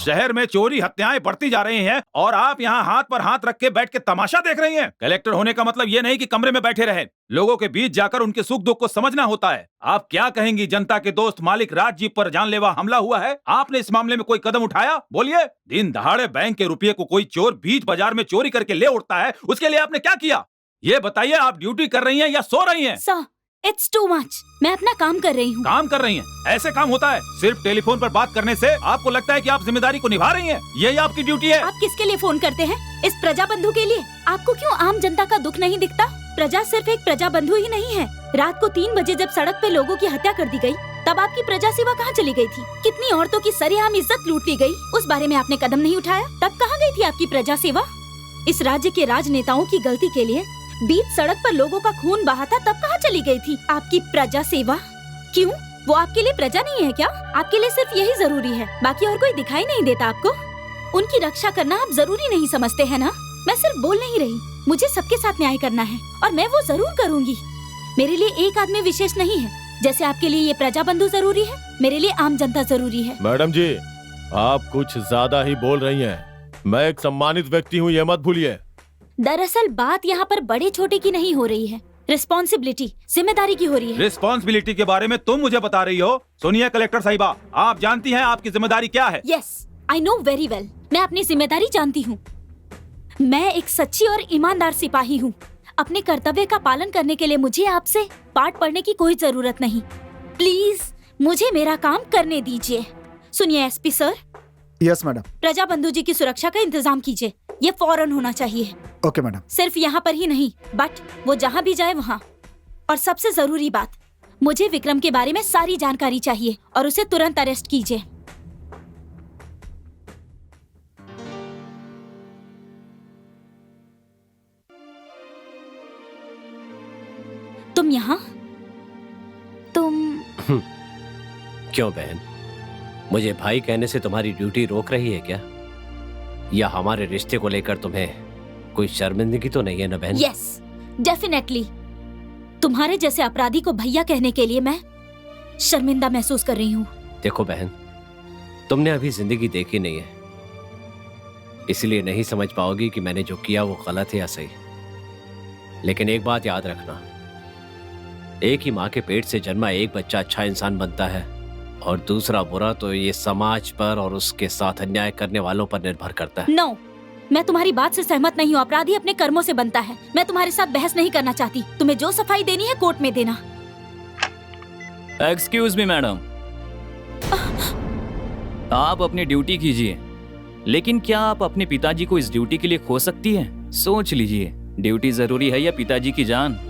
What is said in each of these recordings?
शहर में चोरी हत्याएं बढ़ती जा रही हैं और आप यहाँ हाथ पर हाथ रख के बैठ के तमाशा देख रही हैं। कलेक्टर होने का मतलब ये नहीं कि कमरे में बैठे रहे, लोगों के बीच जाकर उनके सुख दुख को समझना होता है। आप क्या कहेंगी? जनता के दोस्त मालिक राज जी पर जानलेवा हमला हुआ है, आपने इस मामले में कोई कदम उठाया? बोलिए। दिन दहाड़े बैंक के रुपये को कोई चोर बीच बाजार में चोरी करके ले उठता है, उसके लिए आपने क्या किया? ये बताइए, आप ड्यूटी कर रही हैं या सो रही हैं? Sir, it's too much. मैं अपना काम कर रही हूँ। काम कर रही हैं? ऐसे काम होता है? सिर्फ टेलीफोन पर बात करने से आपको लगता है कि आप जिम्मेदारी को निभा रही हैं? यही आपकी ड्यूटी है? आप किसके लिए फोन करते हैं? इस प्रजा बंधु के लिए। आपको क्यों आम जनता का दुख नहीं दिखता? प्रजा सिर्फ एक प्रजा बंधु ही नहीं है। रात को 3 बजे जब सड़क पे लोगों की हत्या कर दी गई, तब आपकी प्रजा सेवा कहाँ चली गई थी? कितनी औरतों की सरेआम इज्जत लूट ली गई, उस बारे में आपने कदम नहीं उठाया। तब कहाँ गई थी आपकी प्रजा सेवा? इस राज्य के राजनेताओं की गलती के लिए बीच सड़क पर लोगों का खून बहा था, तब कहाँ चली गई थी आपकी प्रजा सेवा? क्यों? वो आपके लिए प्रजा नहीं है क्या? आपके लिए सिर्फ यही जरूरी है, बाकी और कोई दिखाई नहीं देता आपको? उनकी रक्षा करना आप जरूरी नहीं समझते हैं ना? मैं सिर्फ बोल नहीं रही, मुझे सबके साथ न्याय करना है और मैं वो जरूर करूँगी। मेरे लिए एक आदमी विशेष नहीं है। जैसे आपके लिए ये प्रजा बंधु जरूरी है, मेरे लिए आम जनता जरूरी है। मैडम जी, आप कुछ ज्यादा ही बोल रही हैं। मैं एक सम्मानित व्यक्ति हूँ, ये मत भूलिए। दरअसल बात यहाँ पर बड़े छोटे की नहीं हो रही है, रिस्पॉन्सिबिलिटी, जिम्मेदारी की हो रही है। रिस्पॉन्सिबिलिटी के बारे में तुम मुझे बता रही हो? सुनिए कलेक्टर साहिबा, आप जानती हैं आपकी जिम्मेदारी क्या है? Yes, I know very well. मैं अपनी जिम्मेदारी जानती हूँ। मैं एक सच्ची और ईमानदार सिपाही हूँ। अपने कर्तव्य का पालन करने के लिए मुझे आपसे पाठ पढ़ने की कोई जरूरत नहीं। प्लीज मुझे मेरा काम करने दीजिए। सुनिए एसपी सर। Yes madam. प्रजा बंधु जी की सुरक्षा का इंतजाम कीजिए, ये फौरन होना चाहिए। Okay madam. सिर्फ यहाँ पर ही नहीं, बट वो जहाँ भी जाए वहाँ। और सबसे जरूरी बात, मुझे विक्रम के बारे में सारी जानकारी चाहिए और उसे तुरंत अरेस्ट कीजिए। तुम यहाँ? तुम क्यों बहन, मुझे भाई कहने से तुम्हारी ड्यूटी रोक रही है क्या? या हमारे रिश्ते को लेकर तुम्हें कोई शर्मिंदगी तो नहीं है ना बहन? Yes, definitely. तुम्हारे जैसे अपराधी को भैया कहने के लिए मैं शर्मिंदा महसूस कर रही हूँ। देखो बहन, तुमने अभी जिंदगी देखी नहीं है, इसलिए नहीं समझ पाओगी कि मैंने जो किया वो गलत है या सही। लेकिन एक बात याद रखना, एक ही माँ के पेट से जन्मा एक बच्चा अच्छा इंसान बनता है और दूसरा बुरा तो ये समाज पर और उसके साथ अन्याय करने वालों पर निर्भर करता है। नो, मैं तुम्हारी बात से सहमत नहीं हूँ। अपराधी अपने कर्मों से बनता है। मैं तुम्हारे साथ बहस नहीं करना चाहती। तुम्हें जो सफाई देनी है कोर्ट में देना। एक्सक्यूज मी मैडम, आप अपनी ड्यूटी कीजिए, लेकिन क्या आप अपने पिताजी को इस ड्यूटी के लिए खो सकती हैं? सोच लीजिए, ड्यूटी जरूरी है या पिताजी की जान?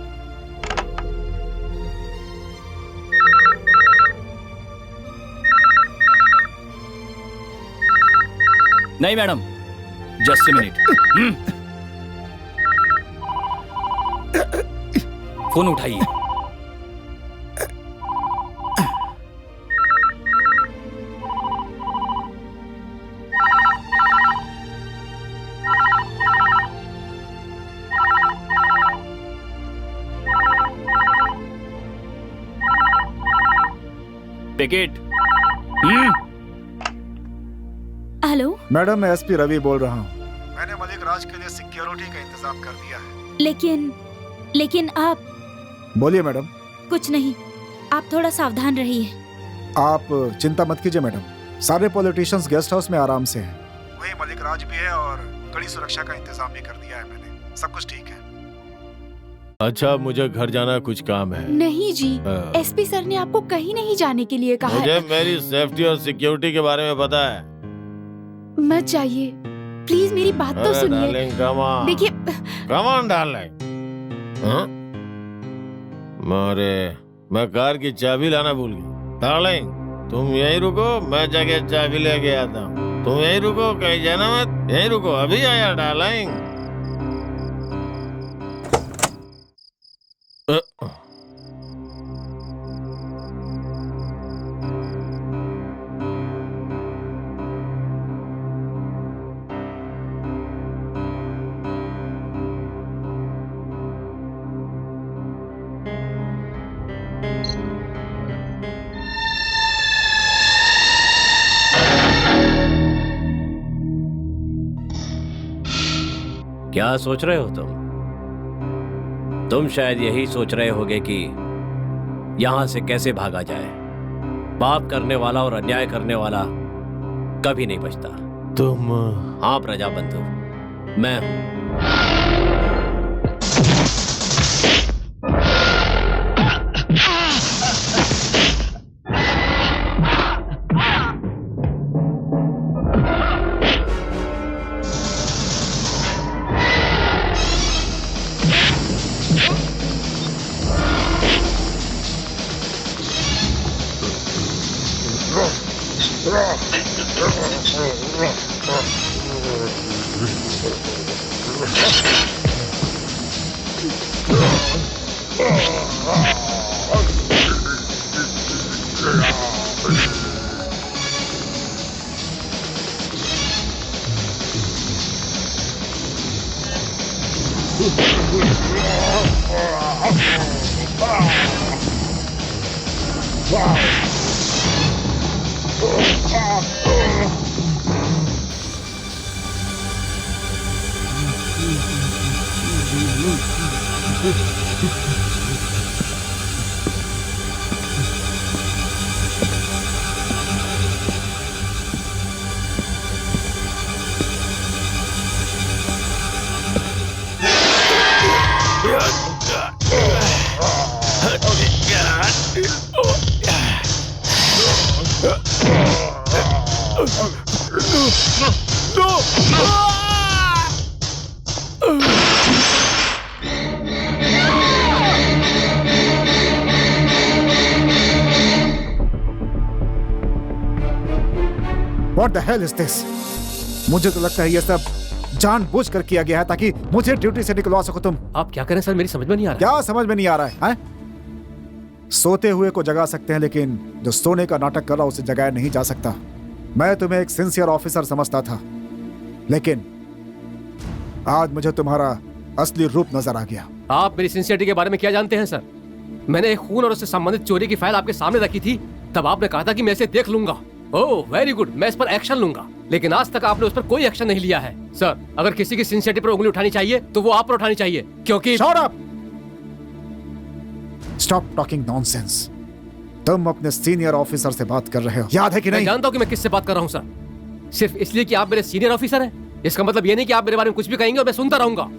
नहीं madam, just a minute. Phone उठाइए। टिकट। हेलो मैडम, मैं एसपी रवि बोल रहा हूँ। मैंने मलिक राज के लिए सिक्योरिटी का इंतजाम कर दिया है। लेकिन आप। बोलिए मैडम। कुछ नहीं, आप थोड़ा सावधान रहिए। आप चिंता मत कीजिए मैडम, सारे पॉलिटिशियंस गेस्ट हाउस में आराम से हैं। वही मलिक राज भी है और कड़ी सुरक्षा का इंतजाम भी कर दिया है मैंने। सब कुछ ठीक है। अच्छा, मुझे घर जाना, कुछ काम है। नहीं जी, एसपी सर ने आपको कहीं नहीं जाने के लिए कहा मुझे है। मेरी सेफ्टी और सिक्योरिटी के बारे में पता है। मत जाइए प्लीज, मेरी बात तो सुनिए। देखिए, कम ऑन डार्लिंग। मैं कार की चाबी लाना भूल गई। डार्लिंग, तुम यहीं रुको, मैं जाके चाबी लेके आता हूँ। तुम यहीं रुको, कहीं जाना मत, यहीं रुको, अभी आया डार्लिंग। क्या सोच रहे हो तुम शायद यही सोच रहे होगे कि यहां से कैसे भागा जाए। पाप करने वाला और अन्याय करने वाला कभी नहीं बचता। तुम हाँ प्रजा बंधु, मैं हूं। What the hell is this? मुझे तो लगता है ये सब जानबूझ कर किया गया है ताकि मुझे ड्यूटी से निकलवा सको तुम। आप क्या करें सर, मेरी समझ में नहीं आ रहा। क्या समझ में नहीं आ रहा है? सोते हुए को जगा सकते हैं, लेकिन जो सोने का नाटक कर रहा उसे जगाया नहीं जा सकता। मैं तुम्हें एक सिंसियर ऑफिसर समझता था, लेकिन आज मुझे तुम्हारा असली रूप नजर आ गया। आप मेरी सिंसियरिटी के बारे में क्या जानते हैं सर? मैंने एक खून और उससे संबंधित चोरी की फाइल आपके सामने रखी थी, तब आपने कहा था कि मैं इसे देख लूंगा। ओह वेरी गुड, मैं इस पर एक्शन लूंगा, लेकिन आज तक आपने उस पर कोई एक्शन नहीं लिया है। सर, अगर किसी की सिंसियरिटी पर उंगली उठानी चाहिए तो वो आप पर उठानी चाहिए, क्योंकि Shut up! Stop talking nonsense. तुम अपने सीनियर ऑफिसर से बात कर रहे हो, याद है कि मैं नहीं? जानता हूं कि मैं किससे बात कर रहा हूं सर। सिर्फ इसलिए कि आप मेरे सीनियर ऑफिसर हैं, इसका मतलब ये नहीं कि आप मेरे बारे में कुछ भी कहेंगे और मैं सुनता रहूंगा।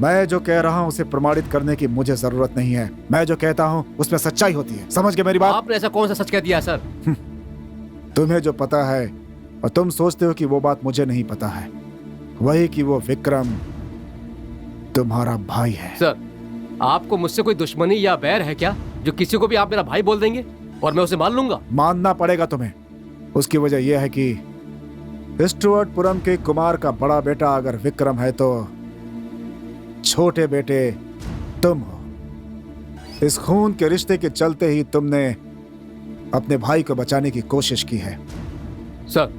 मैं जो कह रहा हूँ उसे प्रमाणित करने की मुझे जरूरत नहीं है। मैं जो कहता हूँ उसमें सच्चाई होती है। समझ गए मेरी बात? आपने ऐसा कौन सा सच कह दिया सर? तुम्हें जो पता है और तुम सोचते हो कि वो बात मुझे नहीं पता है, वही कि वो विक्रम तुम्हारा भाई है। सर, आपको मुझसे कोई दुश्मनी या बैर है क्या, जो किसी को भी आप मेरा भाई बोल देंगे और मैं उसे मान लूंगा? मानना पड़ेगा तुम्हें। उसकी वजह यह है कि स्टुअर्टपुरम के कुमार का बड़ा बेटा अगर विक्रम है तो छोटे बेटे तुम हो। इस खून के रिश्ते के चलते ही तुमने अपने भाई को बचाने की कोशिश की है। सर,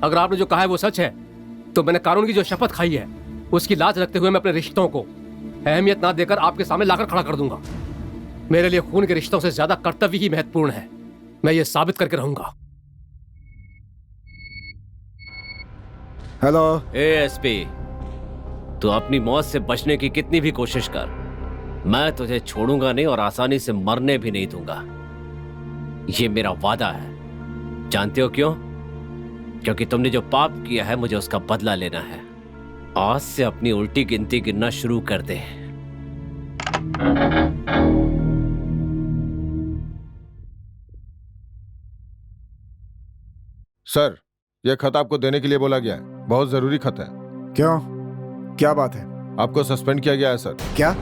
अगर आपने जो कहा है वो सच है तो मैंने कानून की जो शपथ खाई है उसकी लाज रखते हुए मैं अपने रिश्तों को अहमियत ना देकर आपके सामने लाकर खड़ा कर दूंगा। मेरे लिए खून के रिश्तों से ज्यादा कर्तव्य ही महत्वपूर्ण है। मैं ये साबित करके रहूंगा। हेलो एएसपी, तू अपनी मौत से बचने की कितनी भी कोशिश कर, मैं तुझे छोड़ूंगा नहीं और आसानी से मरने भी नहीं दूंगा। ये मेरा वादा है। जानते हो क्यों? क्योंकि तुमने जो पाप किया है मुझे उसका बदला लेना है। आज से अपनी उल्टी गिनती गिनना शुरू कर दे। सर, यह खत आपको देने के लिए बोला गया है। बहुत जरूरी खत है। क्यों? क्या बात है? आपको सस्पेंड किया गया है सर। क्या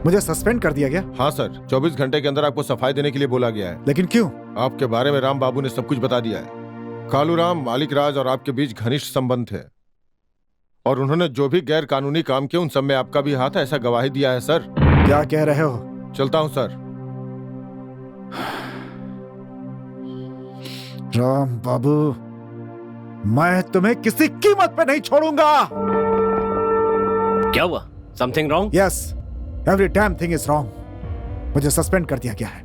मुझे सस्पेंड कर दिया गया? हाँ सर, 24 घंटे के अंदर आपको सफाई देने के लिए बोला गया है। लेकिन क्यों? आपके बारे में राम बाबू ने सब कुछ बता दिया है। कालूराम, मालिक राज और आपके बीच घनिष्ठ संबंध थे और उन्होंने जो भी गैर कानूनी काम किए उन सब में आपका भी हाथ है, ऐसा गवाही दिया है सर। क्या कह रहे हो? चलता हूं सर। राम बाबू, मैं तुम्हें किसी कीमत पे नहीं छोड़ूंगा। क्या हुआ? Something wrong? Yes, every damn thing is wrong. मुझे सस्पेंड कर दिया गया है।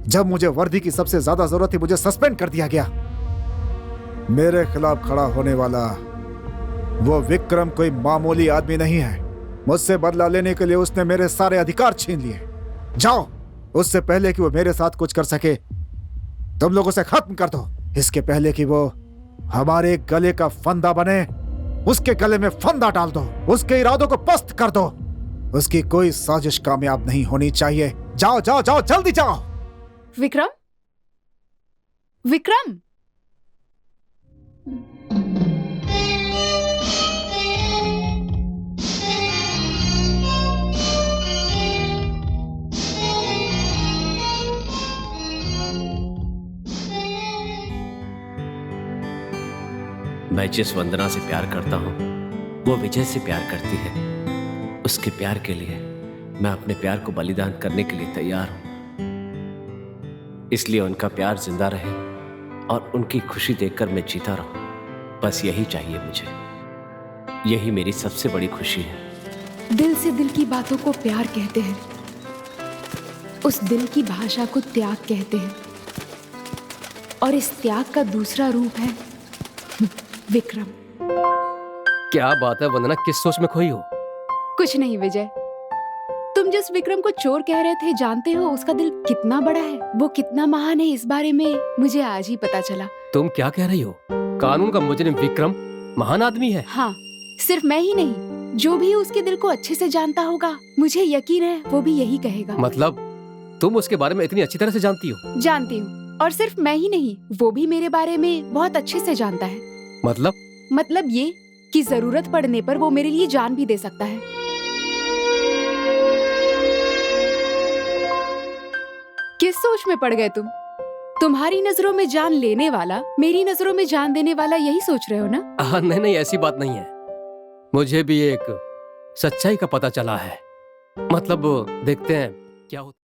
जब मुझे वर्दी की सबसे ज्यादा जरूरत थी मुझे सस्पेंड कर दिया गया। मेरे खिलाफ खड़ा होने वाला वो विक्रम कोई मामूली आदमी नहीं है। मुझसे बदला लेने के लिए उसने मेरे सारे अधिकार छीन लिए। जाओ, उससे पहले कि वो मेरे साथ कुछ कर सके तुम लोग उसे खत्म कर दो। इसके पहले कि वो हमारे गले का फंदा बने, उसके गले में फंदा डाल दो, उसके इरादों को पस्त कर दो। उसकी कोई साजिश कामयाब नहीं होनी चाहिए। जाओ जाओ जाओ, जल्दी जाओ। विक्रम, विक्रम, मैं जिस वंदना से प्यार करता हूं वो विजय से प्यार करती है। उसके प्यार के लिए मैं अपने प्यार को बलिदान करने के लिए तैयार हूं। इसलिए उनका प्यार जिंदा रहे और उनकी खुशी देखकर मैं जीता रहूं। बस यही चाहिए मुझे। यही मेरी सबसे बड़ी खुशी है। दिल से दिल की बातों को प्यार कहते हैं। उस दिल की भाषा को त्याग कहते हैं। और इस त्याग का दूसरा रूप है विक्रम। क्या बात है वंदना, किस सोच में खोई हो? कुछ नहीं विजय, तुम जिस विक्रम को चोर कह रहे थे, जानते हो उसका दिल कितना बड़ा है, वो कितना महान है, इस बारे में मुझे आज ही पता चला। तुम क्या कह रही हो? कानून का मुजरिम विक्रम महान आदमी है? हाँ, सिर्फ मैं ही नहीं, जो भी उसके दिल को अच्छे से जानता होगा, मुझे यकीन है वो भी यही कहेगा। मतलब तुम उसके बारे में इतनी अच्छी तरह से जानती हो? जानती हूँ, और सिर्फ मैं ही नहीं, वो भी मेरे बारे में बहुत अच्छे से जानता है। मतलब ये कि जरूरत पड़ने पर वो मेरे लिए जान भी दे सकता है। किस सोच में पड़ गए तुम? तुम्हारी नजरों में जान लेने वाला, मेरी नजरों में जान देने वाला, यही सोच रहे हो ना? नहीं, ऐसी बात नहीं है। मुझे भी एक सच्चाई का पता चला है। मतलब देखते हैं क्या होता है।